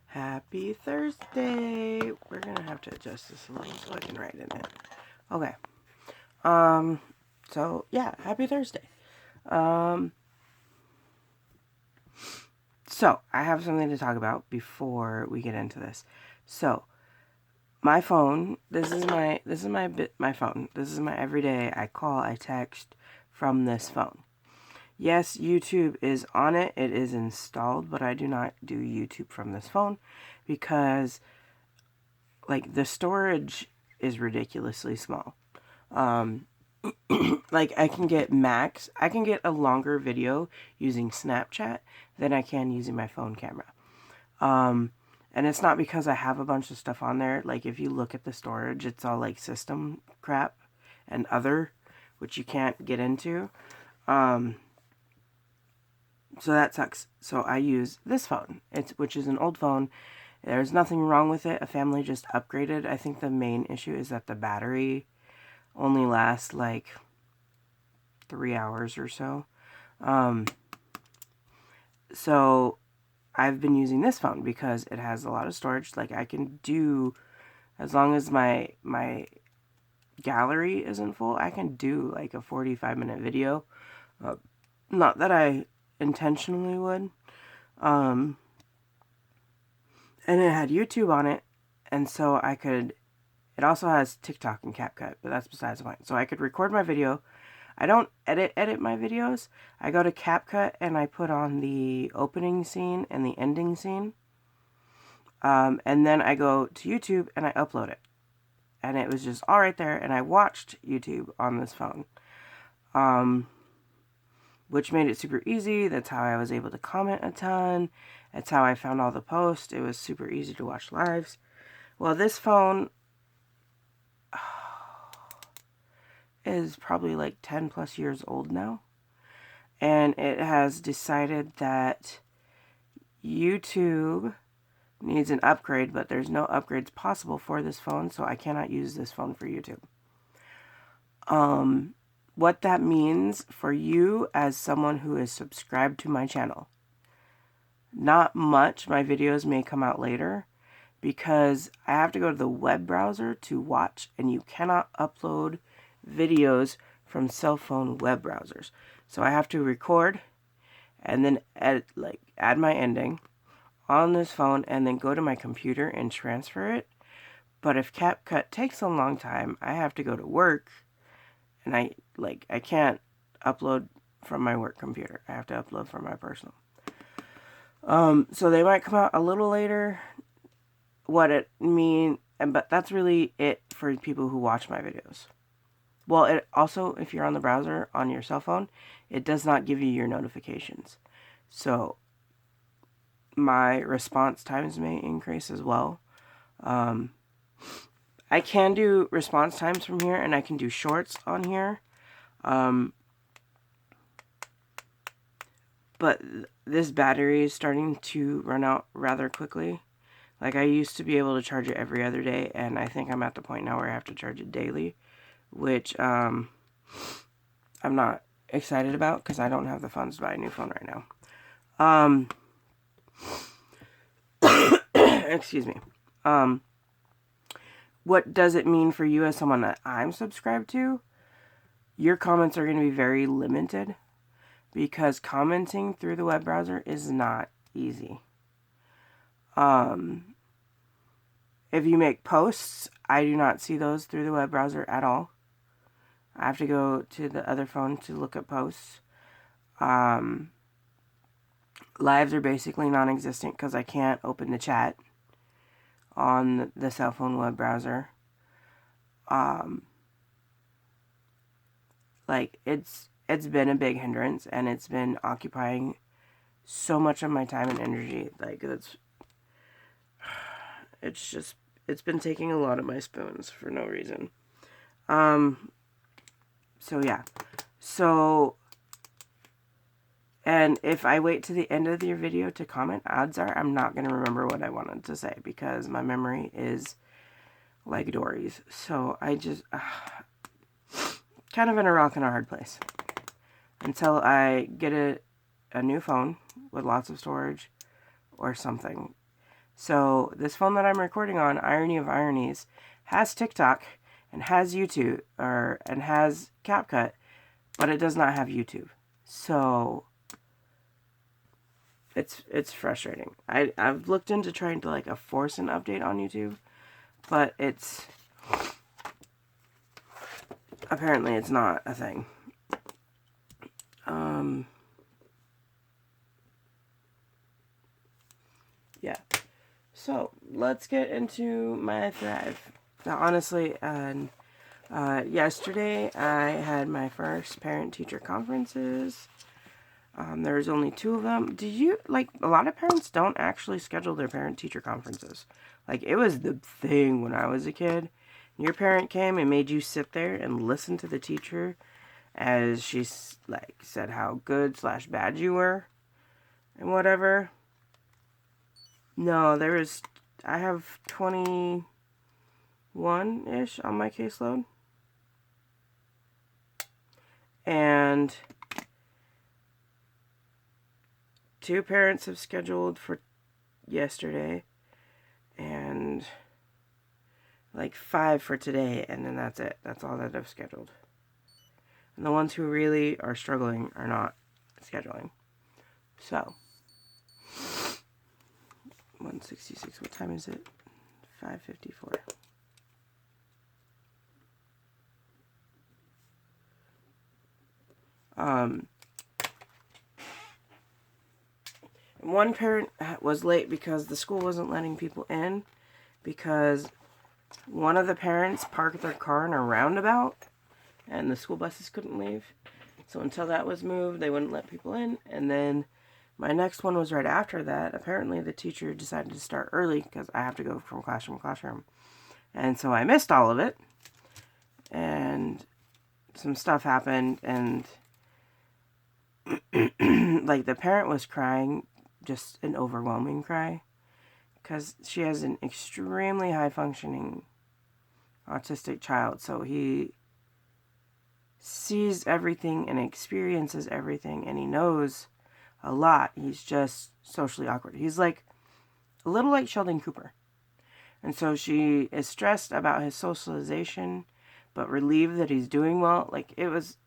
Happy Thursday. We're gonna have to adjust this a little so I can write in it. Okay. So yeah, happy Thursday. So I have something to talk about before we get into this. So my phone, this is my phone. This is my everyday. I call, I text from this phone. Yes, YouTube is on it. It is installed, but I do not do YouTube from this phone because like the storage is ridiculously small. Like I can get a longer video using Snapchat than I can using my phone camera. And it's not because I have a bunch of stuff on there. Like if you look at the storage, it's all like system crap and other, which you can't get into. So that sucks. So I use this phone, which is an old phone. There's nothing wrong with it. A family just upgraded. I think the main issue is that the battery only lasts like 3 hours or so. So I've been using this phone because it has a lot of storage. Like I can do, as long as my gallery isn't full, I can do like a 45-minute video. Not that I intentionally would. And it had YouTube on it, and so it also has TikTok and CapCut, but that's besides the point. So I could record my video. I don't edit my videos. I go to CapCut and I put on the opening scene and the ending scene. And then I go to YouTube and I upload it. And it was just all right there, and I watched YouTube on this phone. Which made it super easy. That's how I was able to comment a ton. That's how I found all the posts. It was super easy to watch lives. Well, this phone is probably like 10 plus years old now. And it has decided that YouTube needs an upgrade, but there's no upgrades possible for this phone, so I cannot use this phone for YouTube. What that means for you as someone who is subscribed to my channel. Not much. My videos may come out later because I have to go to the web browser to watch, and you cannot upload videos from cell phone web browsers. So I have to record and then add my ending on this phone and then go to my computer and transfer it. But if CapCut takes a long time, I have to go to work, and I can't upload from my work computer. I have to upload from my personal. So they might come out a little later. But that's really it for people who watch my videos. Well, it also, if you're on the browser on your cell phone, it does not give you your notifications. So my response times may increase as well. I can do response times from here, and I can do shorts on here. But this battery is starting to run out rather quickly. Like I used to be able to charge it every other day, and I think I'm at the point now where I have to charge it daily, which I'm not excited about because I don't have the funds to buy a new phone right now. Excuse me. What does it mean for you as someone that I'm subscribed to? Your comments are going to be very limited because commenting through the web browser is not easy. If you make posts, I do not see those through the web browser at all. I have to go to the other phone to look at posts. Lives are basically non-existent because I can't open the chat on the cell phone web browser. It's been a big hindrance, and it's been occupying so much of my time and energy. It's been taking a lot of my spoons for no reason. So yeah. And if I wait to the end of your video to comment, odds are I'm not going to remember what I wanted to say because my memory is like Dory's. So I just kind of in a rock and a hard place until I get a new phone with lots of storage or something. So this phone that I'm recording on, irony of ironies, has TikTok and has YouTube and has CapCut, but it does not have YouTube. So it's frustrating. I've looked into trying to like force an update on YouTube, but apparently it's not a thing. Yeah. So let's get into my Thrive. Now, honestly, yesterday I had my first parent-teacher conferences. There was only 2 of them. A lot of parents don't actually schedule their parent-teacher conferences. Like, it was the thing when I was a kid. Your parent came and made you sit there and listen to the teacher as she, said how good/bad you were and whatever. No, I have 21-ish on my caseload. And 2 parents have scheduled for yesterday. And 5 for today. And then that's it. That's all that I've scheduled. And the ones who really are struggling are not scheduling. So 166. What time is it? 5:54. One parent was late because the school wasn't letting people in because one of the parents parked their car in a roundabout and the school buses couldn't leave. So until that was moved, they wouldn't let people in. And then my next one was right after that. Apparently the teacher decided to start early because I have to go from classroom to classroom. And so I missed all of it. And some stuff happened and the parent was crying, just an overwhelming cry, because she has an extremely high functioning autistic child. So he sees everything and experiences everything and he knows a lot. He's just socially awkward. He's a little like Sheldon Cooper. And so she is stressed about his socialization, but relieved that he's doing well. It was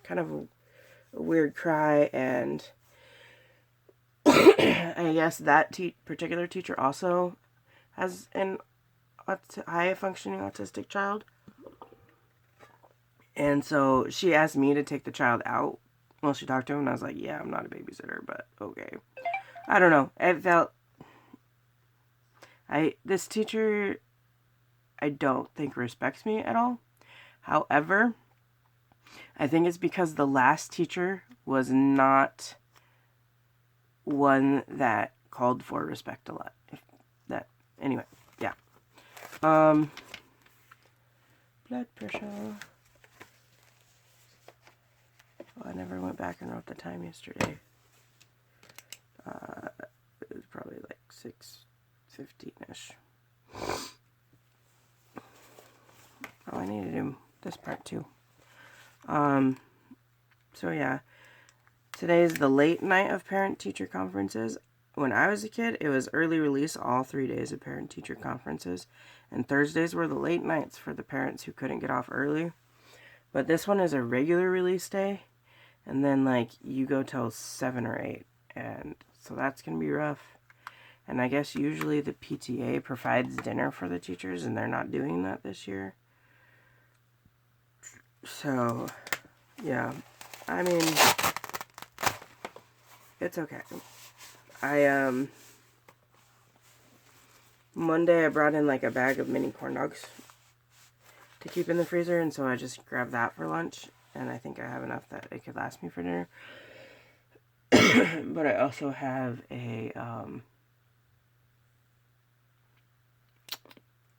kind of a weird cry. And I guess that particular teacher also has an high functioning autistic child. And so she asked me to take the child out while she talked to him. And I was like, yeah, I'm not a babysitter, but okay. I don't know. This teacher, I don't think respects me at all. However, I think it's because the last teacher was not one that called for respect a lot. Anyway, yeah. Blood pressure. Oh, I never went back and wrote the time yesterday. It was probably 6:15-ish. Oh, I need to do this part too. So yeah. Today's the late night of parent-teacher conferences. When I was a kid, it was early release all 3 days of parent-teacher conferences. And Thursdays were the late nights for the parents who couldn't get off early. But this one is a regular release day. And then, you go till 7 or 8. And so that's going to be rough. And I guess usually the PTA provides dinner for the teachers, and they're not doing that this year. So, yeah. I mean, it's okay. Monday I brought in a bag of mini corn dogs to keep in the freezer, and so I just grabbed that for lunch, and I think I have enough that it could last me for dinner. But I also have a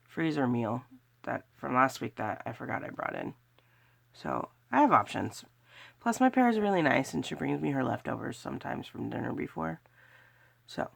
freezer meal that from last week that I forgot I brought in. So I have options. Plus my parents are really nice, and she brings me her leftovers sometimes from dinner before. So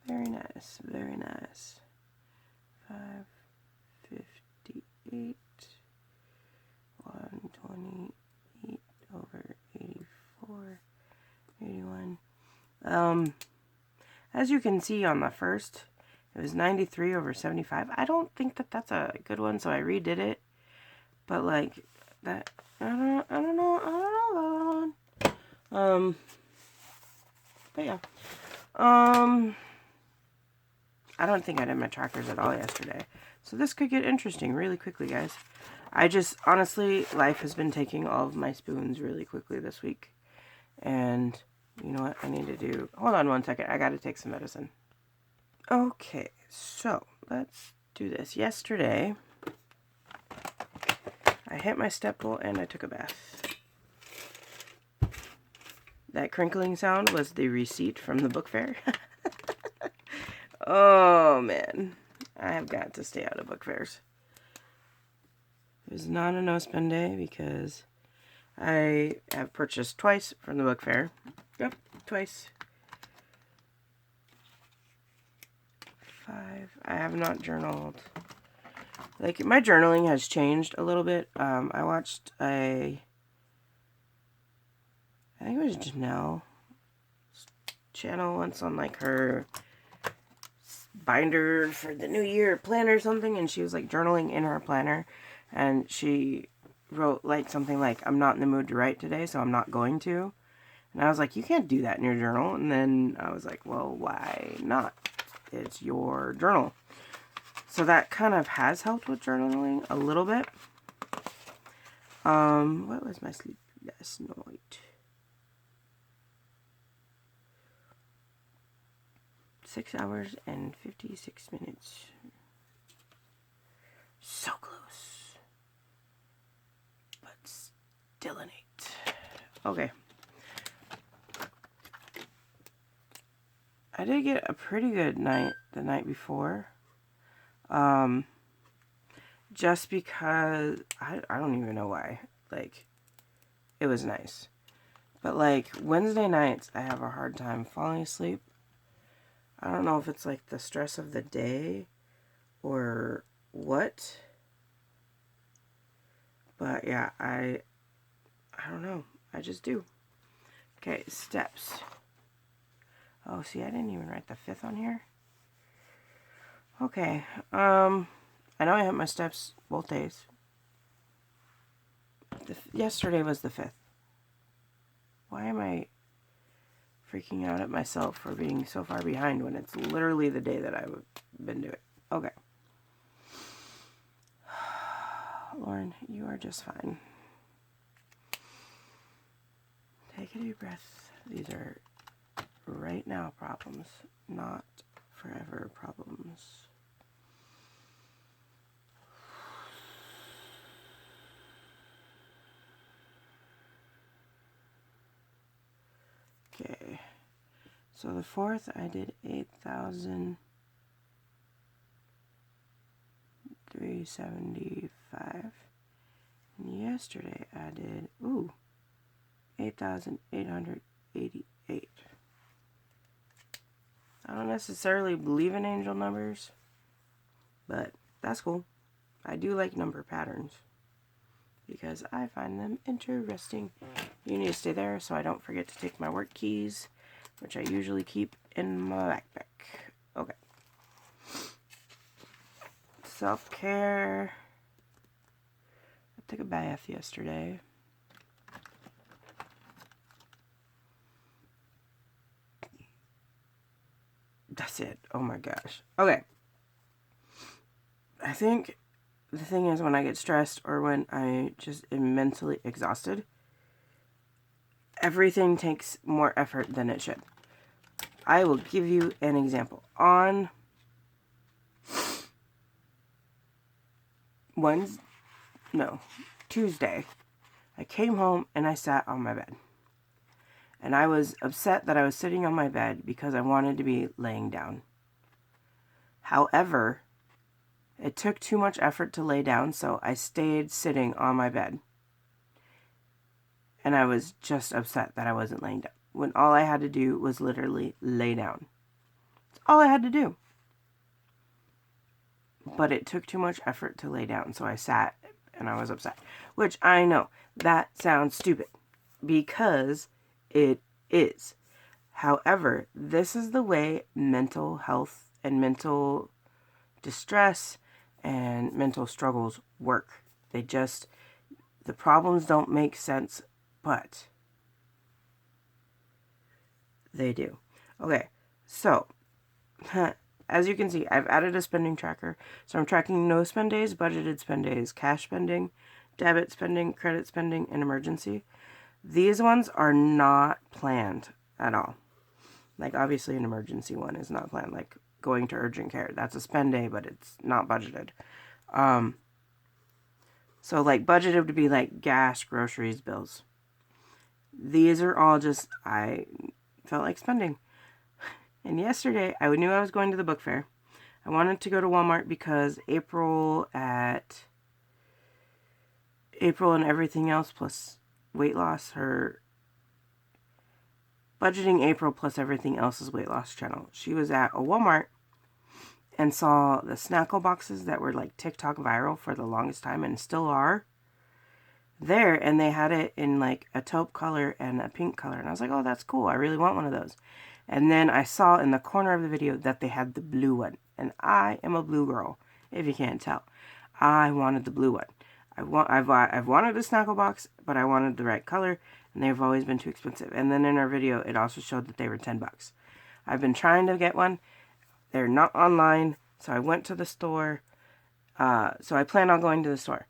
Very nice, very nice. 558, 128 over 84, 81. As you can see on the first, it was 93 over 75. I don't think that that's a good one, so I redid it. But like that, I don't know. But yeah. I don't think I did my trackers at all yesterday. So this could get interesting really quickly, guys. I just, honestly, life has been taking all of my spoons really quickly this week. And you know what I need to do? Hold on one second. I got to take some medicine. Okay, so let's do this. Yesterday, I hit my step pool and I took a bath. That crinkling sound was the receipt from the book fair. Oh, man. I have got to stay out of book fairs. It was not a no-spend day because I have purchased twice from the book fair. Yep, twice. 5. I have not journaled. Like, my journaling has changed a little bit. I watched I think it was Janelle's channel once on, like, her binder for the new year planner or something, and she was like journaling in her planner, and she wrote like something like, I'm not in the mood to write today, so I'm not going to. And I was like, you can't do that in your journal. And then I was like, well, why not? It's your journal. So that kind of has helped with journaling a little bit. What was my sleep last night? 6 hours and 56 minutes. So close. But still an 8. Okay. I did get a pretty good night the night before. Just because, I don't even know why. Like, it was nice. But like, Wednesday nights, I have a hard time falling asleep. I don't know if it's like the stress of the day or what. But yeah, I don't know. I just do. Okay, steps. Oh, see, I didn't even write the 5th on here. Okay, I know I hit my steps both days. Yesterday was the 5th. Why am I freaking out at myself for being so far behind when it's literally the day that I've been doing? Okay. Lauren, you are just fine. Take a deep breath. These are right now problems, not forever problems. Okay, so the 4th I did 8,375, and yesterday I did 8,888. I don't necessarily believe in angel numbers, but that's cool. I do like number patterns because I find them interesting. You need to stay there so I don't forget to take my work keys, which I usually keep in my backpack. Okay. Self-care. I took a bath yesterday. That's it. Oh my gosh. Okay. I think the thing is, when I get stressed or when I just am mentally exhausted, everything takes more effort than it should. I will give you an example. On Tuesday, I came home and I sat on my bed. And I was upset that I was sitting on my bed because I wanted to be laying down. However, it took too much effort to lay down, so I stayed sitting on my bed. And I was just upset that I wasn't laying down, when all I had to do was literally lay down. That's all I had to do. But it took too much effort to lay down, so I sat and I was upset. Which I know, that sounds stupid, because it is. However, this is the way mental health and mental distress and mental struggles work. The problems don't make sense, but they do. Okay, so as you can see, I've added a spending tracker. So I'm tracking no spend days, budgeted spend days, cash spending, debit spending, credit spending, and emergency. These ones are not planned at all. Like, obviously an emergency one is not planned, like going to urgent care. That's a spend day, but it's not budgeted. So like budgeted would be like gas, groceries, bills. These are all just, I felt like spending. And yesterday, I knew I was going to the book fair. I wanted to go to Walmart because April and everything else plus weight loss, her budgeting April plus everything else's weight loss channel. She was at a Walmart and saw the Snackle boxes that were like TikTok viral for the longest time and still are there. And they had it in like a taupe color and a pink color. And I was like, oh, that's cool. I really want one of those. And then I saw in the corner of the video that they had the blue one. And I am a blue girl, if you can't tell. I wanted the blue one. I've wanted a Snackle box, but I wanted the right color, and they've always been too expensive. And then in our video, it also showed that they were $10. I've been trying to get one. They're not online, so I went to the store. So I plan on going to the store.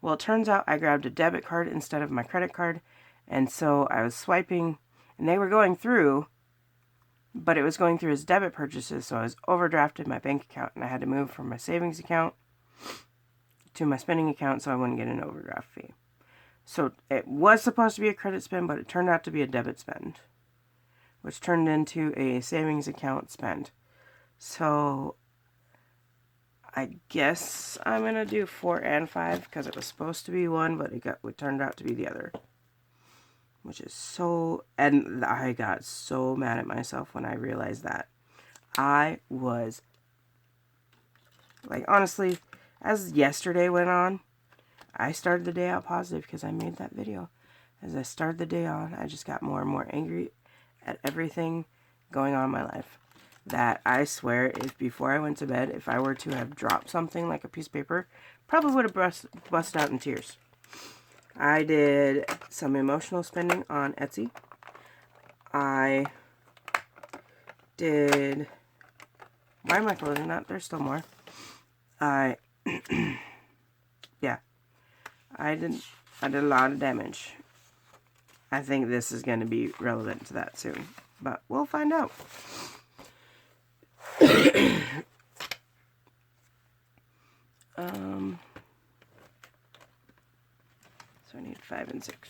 Well, it turns out I grabbed a debit card instead of my credit card, and so I was swiping, and they were going through, but it was going through as debit purchases, so I was overdrafted my bank account, and I had to move from my savings account to my spending account so I wouldn't get an overdraft fee. So it was supposed to be a credit spend, but it turned out to be a debit spend, which turned into a savings account spend. So I guess I'm going to do 4 and 5 because it was supposed to be one, but it turned out to be the other. Which is so, and I got so mad at myself when I realized that. I was, like, honestly, as yesterday went on, I started the day out positive because I made that video. As I started the day on, I just got more and more angry at everything going on in my life. That I swear, if before I went to bed, if I were to have dropped something like a piece of paper, probably would have busted out in tears. I did some emotional spending on Etsy. I did, why am I closing that? There's still more. Yeah, I did a lot of damage. I think this is going to be relevant to that soon, but we'll find out. So I need 5 and 6.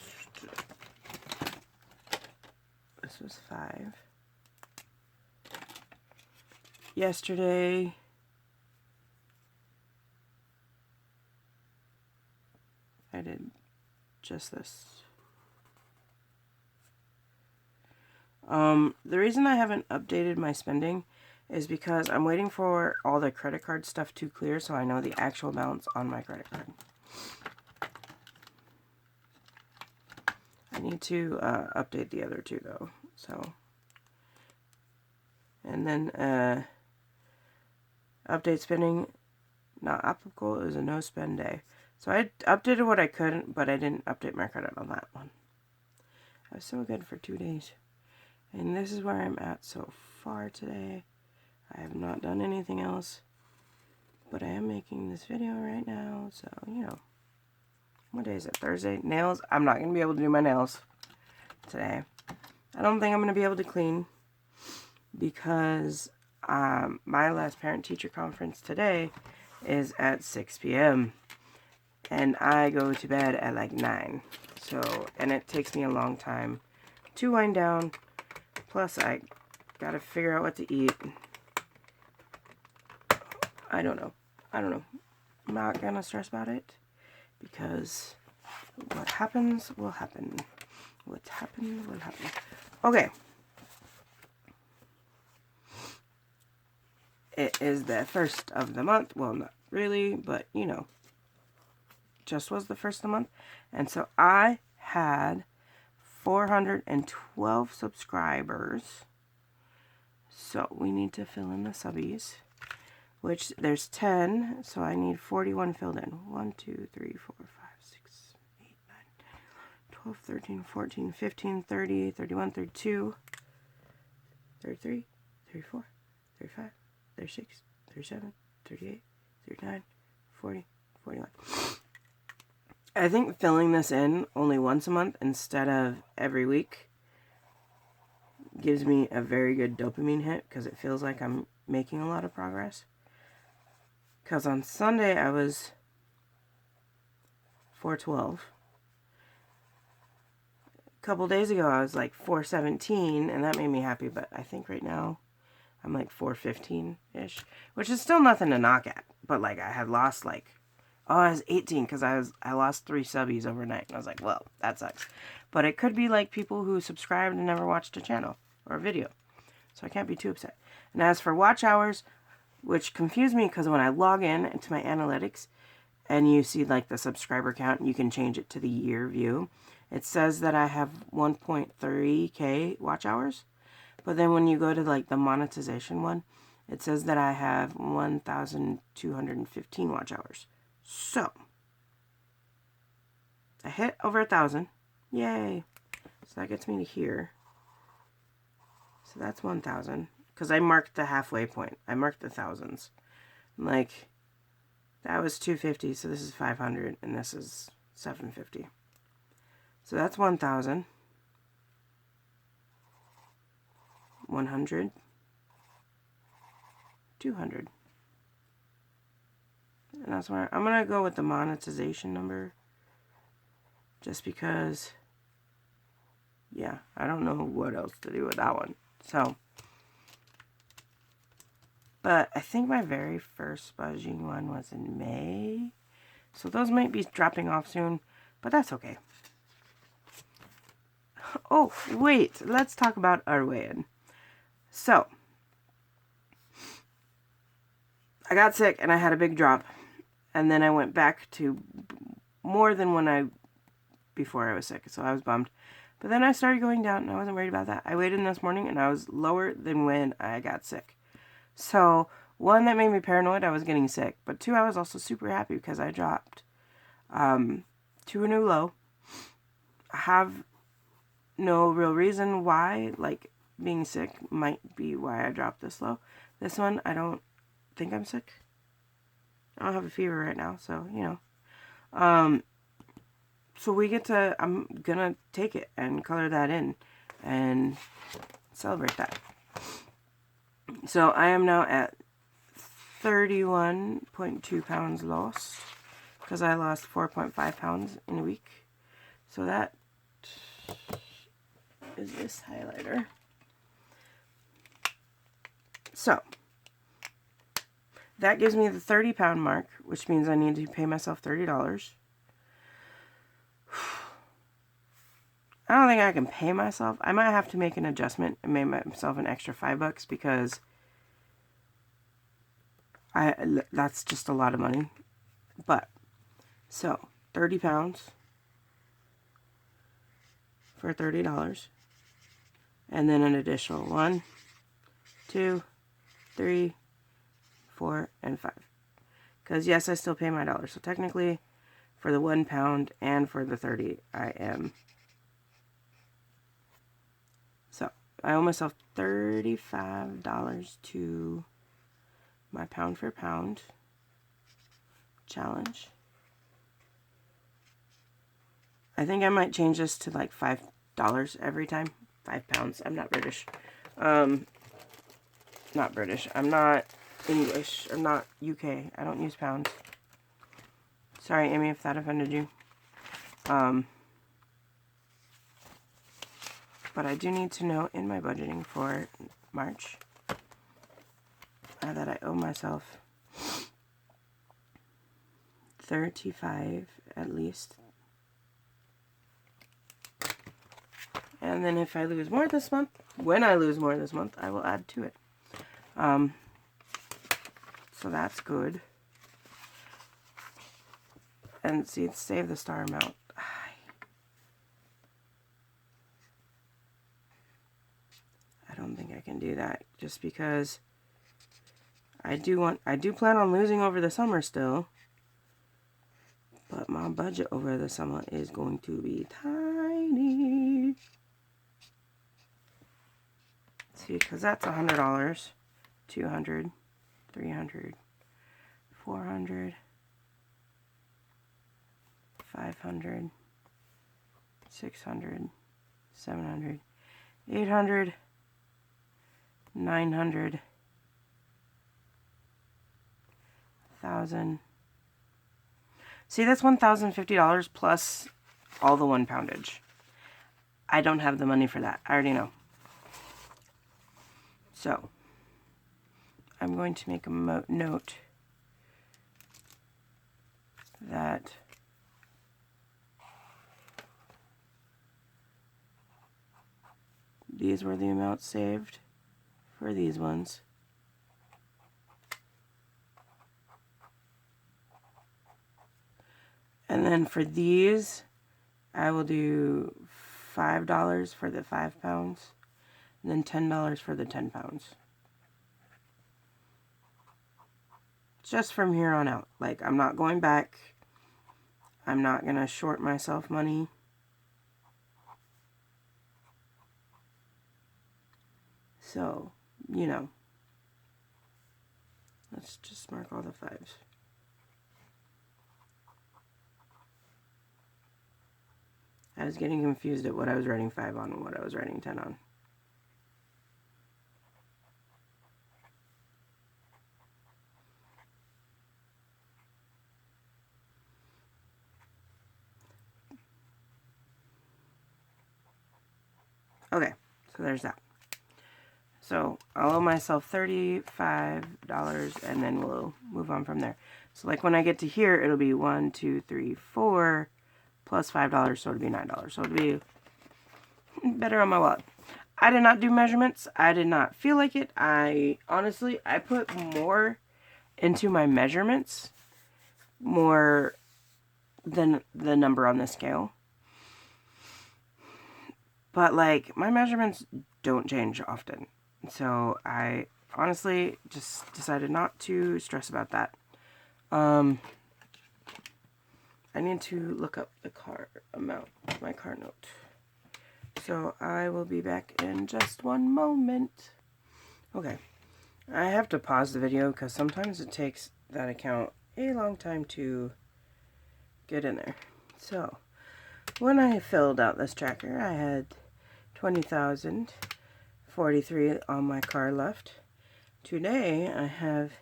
This was 5. Yesterday, I did just this. The reason I haven't updated my spending is because I'm waiting for all the credit card stuff to clear so I know the actual balance on my credit card. I need to update the other two though, so. And then update spending not applicable is a no spend day. So I updated what I couldn't, but I didn't update my credit on that one. I was so good for 2 days. And this is where I'm at so far today. I have not done anything else, but I am making this video right now, so, you know. What day is it? Thursday? Nails? I'm not going to be able to do my nails today. I don't think I'm going to be able to clean because my last parent-teacher conference today is at 6 p.m. And I go to bed at like 9. So, and it takes me a long time to wind down. Plus, I got to figure out what to eat. I don't know. I'm not going to stress about it. Because what happens will happen. What happened will happen. Okay. it is the first of the month. Well, not really, but you know, just was the first of the month. And so I had 412 subscribers. So we need to fill in the subbies, which there's 10, so I need 41 filled in. 1, 2, 3, 4, 5, 6, 8, 9, 12, 13, 14, 15, 30, 31, 32, 33, 34, 35, 36, 37, 38, 39, 40, 41. I think filling this in only once a month instead of every week gives me a very good dopamine hit because it feels like I'm making a lot of progress. Because on Sunday I was 412. A couple days ago I was like 417, and that made me happy, but I think right now I'm like 415-ish, which is still nothing to knock at. But like I had lost like, oh, I was 18 because I lost 3 subbies overnight. And I was like, well, that sucks. But it could be like people who subscribed and never watched a channel or a video. So I can't be too upset. And as for watch hours, which confused me because when I log in into my analytics and you see like the subscriber count, you can change it to the year view. It says that I have 1.3K watch hours. But then when you go to like the monetization one, it says that I have 1,215 watch hours. So I hit over 1,000. Yay. So that gets me to here. So that's 1,000. Because I marked the halfway point. I marked the thousands. Like, that was 250, so this is 500, and this is 750. So that's 1,000. 100. 200. And that's where I'm going to go with the monetization number. Just because, yeah, I don't know what else to do with that one. So, but I think my very first budging one was in May. So those might be dropping off soon, but that's okay. Oh, wait, let's talk about our weigh-in. So, I got sick and I had a big drop. And then I went back to more than when before I was sick. So I was bummed. But then I started going down and I wasn't worried about that. I weighed in this morning and I was lower than when I got sick. So, 1, that made me paranoid I was getting sick. But 2, I was also super happy because I dropped to a new low. I have no real reason why, like, being sick might be why I dropped this low. This one, I don't think I'm sick. I don't have a fever right now, so, you know. So I'm gonna take it and color that in and celebrate that. So I am now at 31.2 pounds lost because I lost 4.5 pounds in a week. So that is this highlighter. So that gives me the 30-pound mark, which means I need to pay myself $30. I don't think I can pay myself. I might have to make an adjustment and make myself an extra $5 because that's just a lot of money. But, so, 30 pounds for $30. And then an additional 1, 2, 3, 4, and 5. Because, yes, I still pay my $1. So, technically, for the 1 pound and for the 30, I am. So, I owe myself $35 to my pound for pound challenge. I think I might change this to like $5 every time. 5 pounds. I'm not British. Not British. I'm not English. I'm not UK. I don't use pounds. Sorry, Amy, if that offended you. But I do need to know in my budgeting for March that I owe myself 35 at least. And then if I lose more this month, when I lose more this month, I will add to it. So that's good. And see, save the star amount. I don't think I can do that just because I do plan on losing over the summer still. But my budget over the summer is going to be tiny. See, because that's $100, 200, 300, 400, 500, 600, 700, 800, 900, 1,000. See, that's $1,050 plus all the 1 poundage. I don't have the money for that. I already know. So, I'm going to make a note that these were the amounts saved for these ones. And then for these, I will do $5 for the 5 pounds, and then $10 for the 10 pounds. Just from here on out. Like, I'm not going back. I'm not going to short myself money. So, you know. Let's just mark all the 5s. I was getting confused at what I was writing 5 on and what I was writing 10 on. Okay, so there's that. So I'll owe myself $35 and then we'll move on from there. So like when I get to here, it'll be 1, 2, 3, 4 plus $5, so it'll be $9. So it'll be better on my wallet. I did not do measurements. I did not feel like it. Honestly, I put more into my measurements, more than the number on the scale. But like, my measurements don't change often. So I honestly just decided not to stress about that. I need to look up the car amount, my car note. So I will be back in just one moment. Okay, I have to pause the video because sometimes it takes that account a long time to get in there. So when I filled out this tracker, I had 20,043 on my car left. Today I have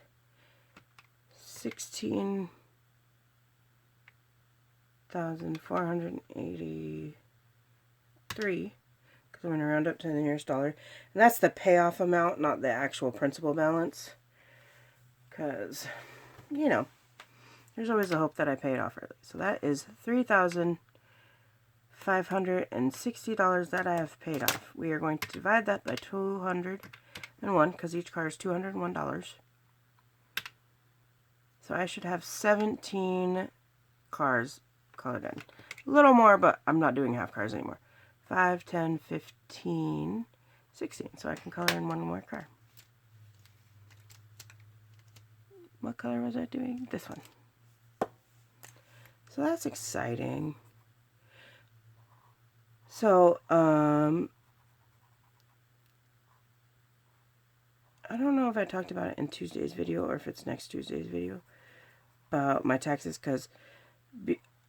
16,483 because I'm going to round up to the nearest dollar. And that's the payoff amount, not the actual principal balance. Because, you know, there's always a hope that I pay it off early. So that is $3,560 that I have paid off. We are going to divide that by 201 because each car is $201. So I should have 17 cars colored in. A little more, but I'm not doing half cars anymore. 5, 10, 15, 16. So I can color in one more car. What color was I doing? This one. So that's exciting. So, I don't know if I talked about it in Tuesday's video or if it's next Tuesday's video about my taxes, because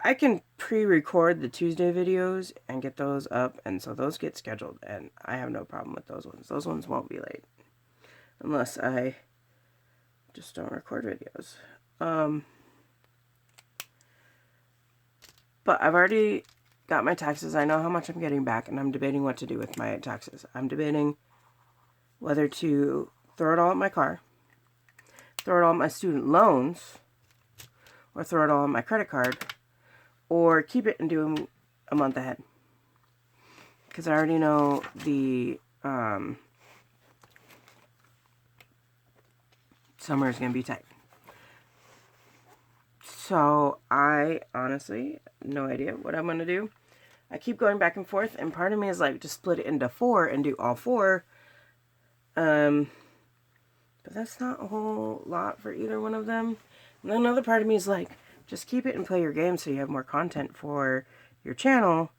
I can pre-record the Tuesday videos and get those up, and so those get scheduled, and I have no problem with those ones. Those ones won't be late unless I just don't record videos. But I've already got my taxes. I know how much I'm getting back, and I'm debating what to do with my taxes. I'm debating whether to throw it all at my car, throw it all at my student loans, or throw it all on my credit card, or keep it and do them a month ahead. Because I already know the summer is going to be tight. So I honestly, no idea what I'm going to do. I keep going back and forth, and part of me is like, just split it into 4 and do all 4. But that's not a whole lot for either one of them. And then another part of me is like, just keep it and play your game so you have more content for your channel.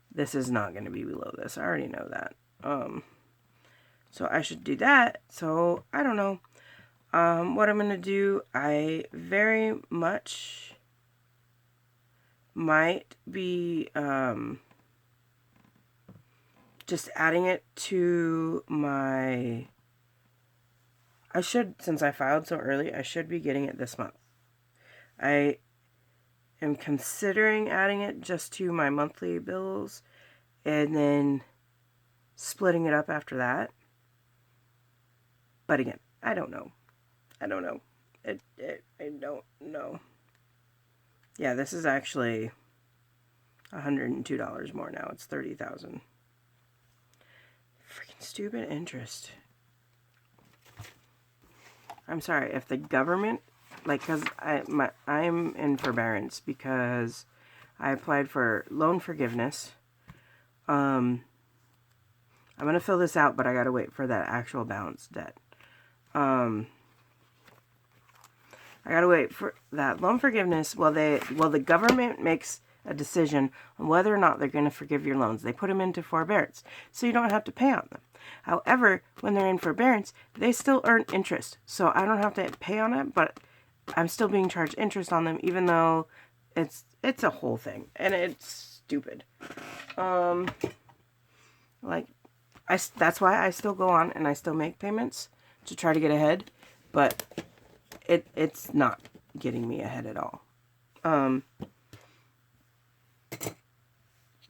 This is not going to be below this. I already know that. So I should do that. So I don't know. What I'm going to do, I very much might be just adding it to my... I should, since I filed so early, I should be getting it this month. I am considering adding it just to my monthly bills and then splitting it up after that. But again, I don't know. I don't know. I don't know. Yeah, this is actually $102 more now. It's $30,000. Freaking stupid interest. I'm sorry, if the government, like, because I'm in forbearance because I applied for loan forgiveness. I'm going to fill this out, but I got to wait for that actual balance debt. I got to wait for that loan forgiveness. Well, the government makes a decision on whether or not they're going to forgive your loans. They put them into forbearance, so you don't have to pay on them. However, when they're in forbearance, they still earn interest. So I don't have to pay on it, but I'm still being charged interest on them, even though it's a whole thing. And it's stupid. That's why I still go on and I still make payments to try to get ahead. But it's not getting me ahead at all.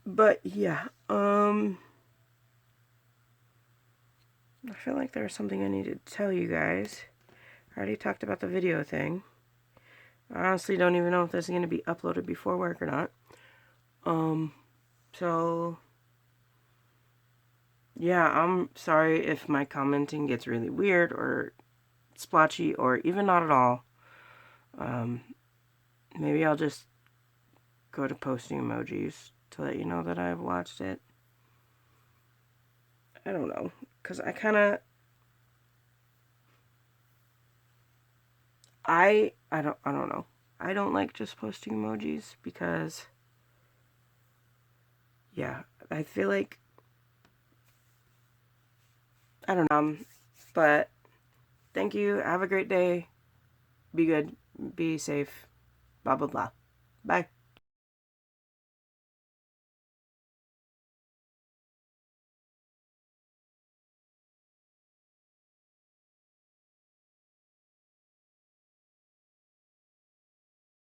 But yeah, I feel like there's something I need to tell you guys. I already talked about the video thing. I honestly don't even know if this is going to be uploaded before work or not. So, yeah, I'm sorry if my commenting gets really weird or splotchy or even not at all. Maybe I'll just go to posting emojis to let you know that I've watched it. I don't know, because I don't know. I don't like just posting emojis because, yeah, I feel like, I don't know, but thank you. Have a great day. Be good. Be safe. Blah, blah, blah. Bye.